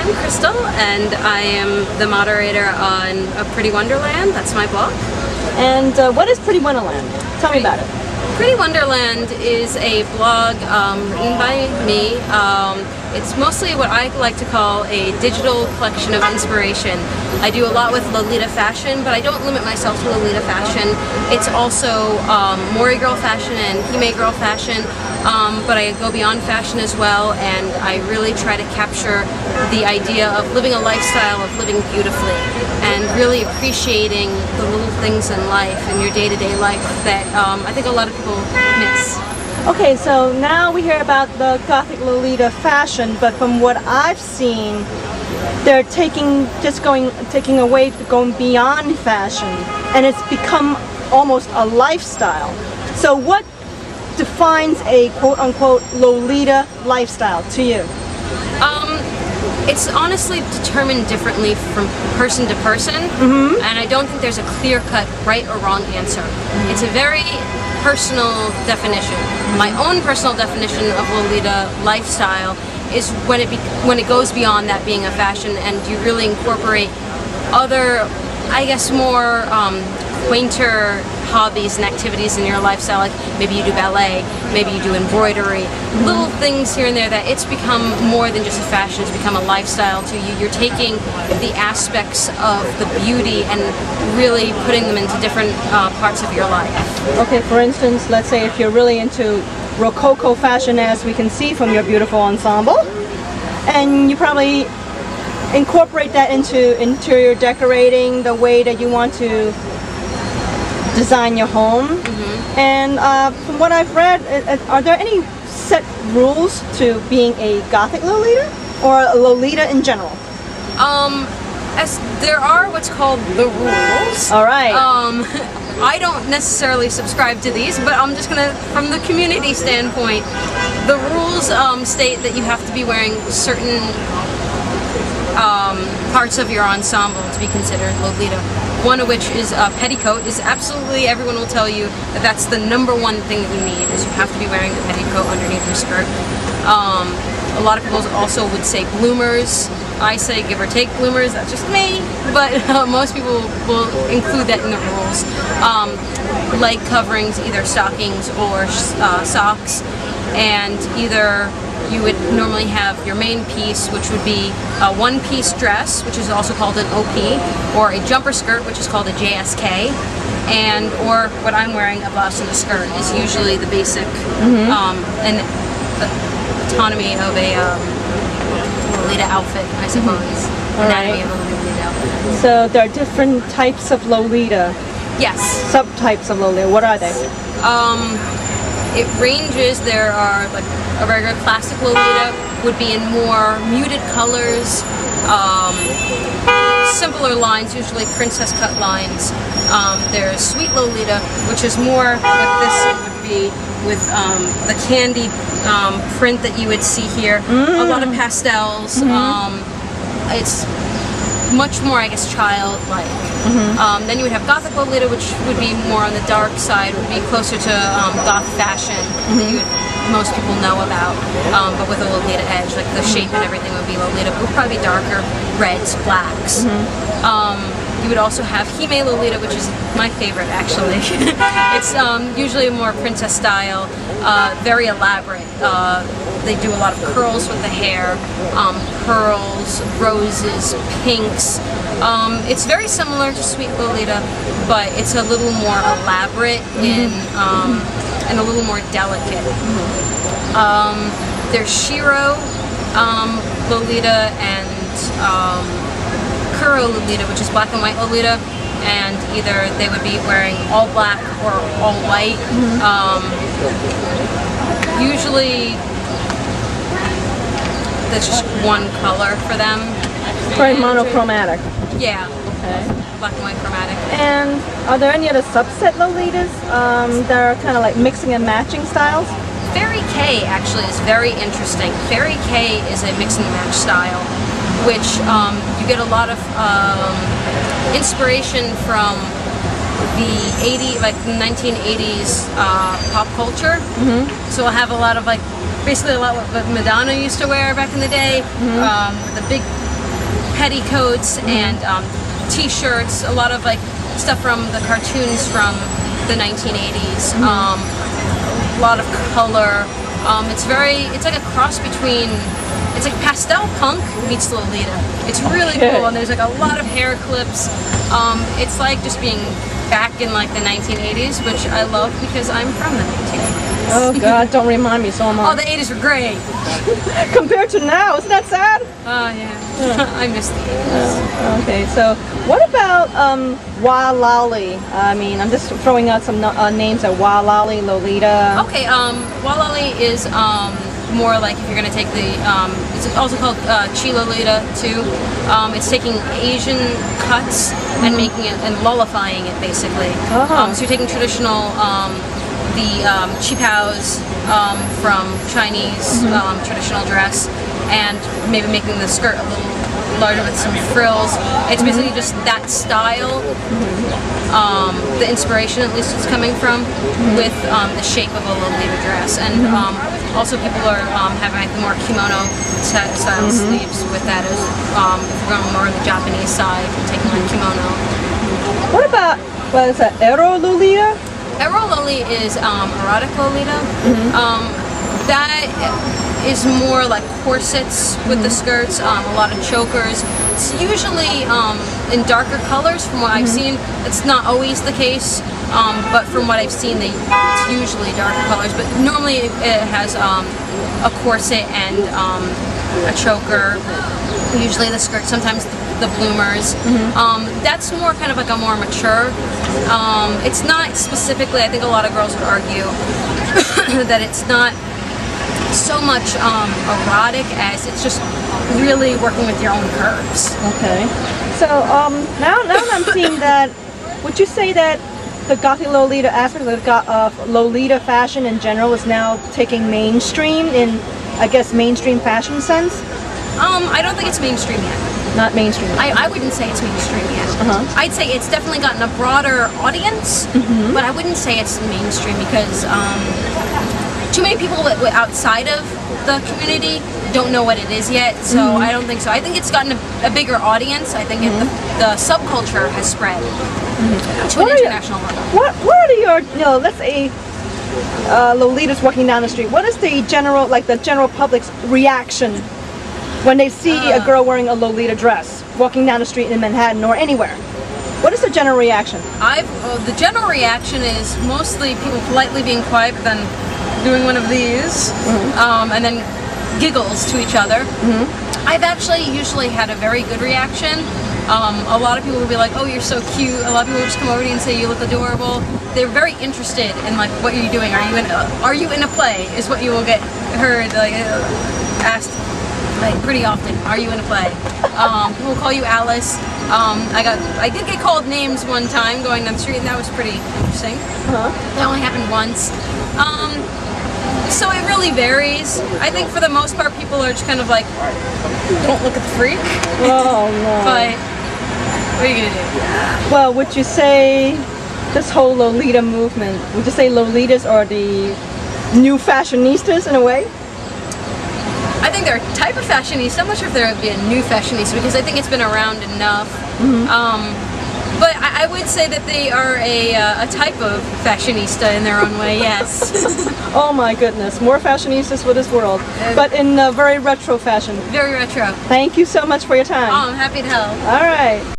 I'm Crystal, and I am the moderator on A Pretty Wonderland. That's my blog. And what is Pretty Wonderland? Tell me about it. Pretty Wonderland is a blog written by me. It's mostly what I like to call a digital collection of inspiration. I do a lot with Lolita fashion, but I don't limit myself to Lolita fashion. It's also Mori girl fashion and Hime girl fashion, but I go beyond fashion as well, and I really try to capture the idea of living a lifestyle of living beautifully and really appreciating the little things in life, in your day-to-day life, that I think a lot of people miss. Okay, so now we hear about the Gothic Lolita fashion, but from what I've seen, they're going beyond fashion, and it's become almost a lifestyle. So what defines a quote-unquote Lolita lifestyle to you? It's honestly determined differently from person to person, and I don't think there's a clear-cut right or wrong answer. It's a very personal definition. My own personal definition of Lolita lifestyle is when it goes beyond that being a fashion, and you really incorporate other, I guess, more quainter hobbies and activities in your lifestyle. Like maybe you do ballet, maybe you do embroidery, little things here and there, that it's become more than just a fashion, it's become a lifestyle to you. You're taking the aspects of the beauty and really putting them into different parts of your life. Okay, for instance, let's say if you're really into Rococo fashion, as we can see from your beautiful ensemble, and you probably incorporate that into interior decorating, the way that you want to design your home. And from what I've read, are there any set rules to being a Gothic Lolita, or a Lolita in general? As there are what's called the rules. All right. I don't necessarily subscribe to these, but I'm just gonna, from the community standpoint, the rules state that you have to be wearing certain parts of your ensemble to be considered Lolita. One of which is a petticoat. Is absolutely, everyone will tell you that that's the #1 thing that you need, is you have to be wearing the petticoat underneath your skirt. A lot of people also would say bloomers. I say give or take bloomers, that's just me, but most people will include that in the rules. Leg coverings, either stockings or socks, and either you would normally have your main piece, which would be a one-piece dress, which is also called an OP, or a jumper skirt, which is called a JSK, and or what I'm wearing, a blouse and a skirt, is usually the basic and autonomy of a Lolita outfit, I suppose. Anatomy of a Lolita outfit. So there are different types of Lolita. Yes. Subtypes of Lolita. What are they? It ranges. There are, like, a regular classic Lolita would be in more muted colors, simpler lines, usually princess cut lines. There's Sweet Lolita, which is more what this would be, with the candy print that you would see here. A lot of pastels. It's much more, I guess, childlike. Then you would have Gothic Lolita, which would be more on the dark side, would be closer to goth fashion that most people know about, but with a Lolita edge, like the shape and everything would be Lolita, but would probably be darker reds, blacks. You would also have Hime Lolita, which is my favorite, actually. It's usually more princess style, very elaborate. They do a lot of curls with the hair, pearls, roses, pinks. It's very similar to Sweet Lolita, but it's a little more elaborate and a little more delicate. There's Shiro Lolita and Kuro Lolita, which is black and white Lolita, and either they would be wearing all black or all white. Usually that's just one color for them. Very monochromatic. Yeah. Okay. Black and white chromatic. And are there any other subset Lolitas that are kind of like mixing and matching styles? Fairy K actually is very interesting. Fairy K is a mix and match style, which you get a lot of inspiration from the 1980s pop culture. So we'll have a lot of, like, basically a lot of what Madonna used to wear back in the day, the big petticoats and t-shirts, a lot of like stuff from the cartoons from the 1980s. A lot of color. It's like a cross between, it's like pastel punk meets Lolita. It's really cool, and there's like a lot of hair clips. It's like just being back in like the 1980s, which I love because I'm from the 1980s. Oh God, don't remind me so much. Oh, the 80s were great. Compared to now, isn't that sad? Oh yeah, I miss the 80s. Okay, so what about Walali? I mean, I'm just throwing out some names at Walali, Lolita. Okay, Walali is more like if you're going to take the, it's also called Chi Lolita too. It's taking Asian cuts and making it, and lullifying it basically. So you're taking traditional, the qipaos from Chinese traditional dress, and maybe making the skirt a little larger with some frills. It's basically just that style, the inspiration at least it's coming from, with the shape of a Lolita dress. And also people are having like more kimono style sleeves with that, as if we're going more on the Japanese side, taking like kimono. What about, what is that, Ero Lolita? Ero Lolita is erotic Lolita. That is more like corsets with the skirts, a lot of chokers. It's usually in darker colors from what I've seen. It's not always the case, but from what I've seen, it's usually darker colors. But normally it has a corset and a choker, usually the skirt, sometimes the bloomers. That's more kind of like a more mature. It's not specifically, I think a lot of girls would argue that it's not so much erotic as it's just really working with your own curves. Okay. So now that I'm seeing that, would you say that the Gothic Lolita aspect of Lolita fashion in general is now taking mainstream in, I guess, mainstream fashion sense? I don't think it's mainstream yet. Not mainstream. I wouldn't say it's mainstream yet. I'd say it's definitely gotten a broader audience, but I wouldn't say it's mainstream because too many people outside of the community don't know what it is yet, so I don't think so. I think it's gotten a bigger audience. I think the subculture has spread to an international level. What are your, let's say Lolitas walking down the street, what is the general, like the general public's reaction when they see a girl wearing a Lolita dress walking down the street in Manhattan or anywhere? What is the general reaction? The general reaction is mostly people politely being quiet, but then doing one of these, and then giggles to each other. I've actually usually had a very good reaction. A lot of people will be like, "Oh, you're so cute." A lot of people will just come over to you and say, "You look adorable." They're very interested in like, "What are you doing? Are you in a play?" Is what you will get heard like asked like pretty often. Are you in a play? People will call you Alice. I did get called names one time going down the street, and that was pretty interesting. That only happened once. So it really varies. I think for the most part, people are just kind of like, don't look at the freak. Oh no. But what are you gonna do? Well, would you say this whole Lolita movement, would you say Lolitas are the new fashionistas in a way? I think they're a type of fashionista. I'm not sure if there would be a new fashionista because I think it's been around enough. But I would say that they are a type of fashionista in their own way, yes. Oh my goodness, more fashionistas for this world. But in a very retro fashion. Very retro. Thank you so much for your time. Oh, I'm happy to help. All right.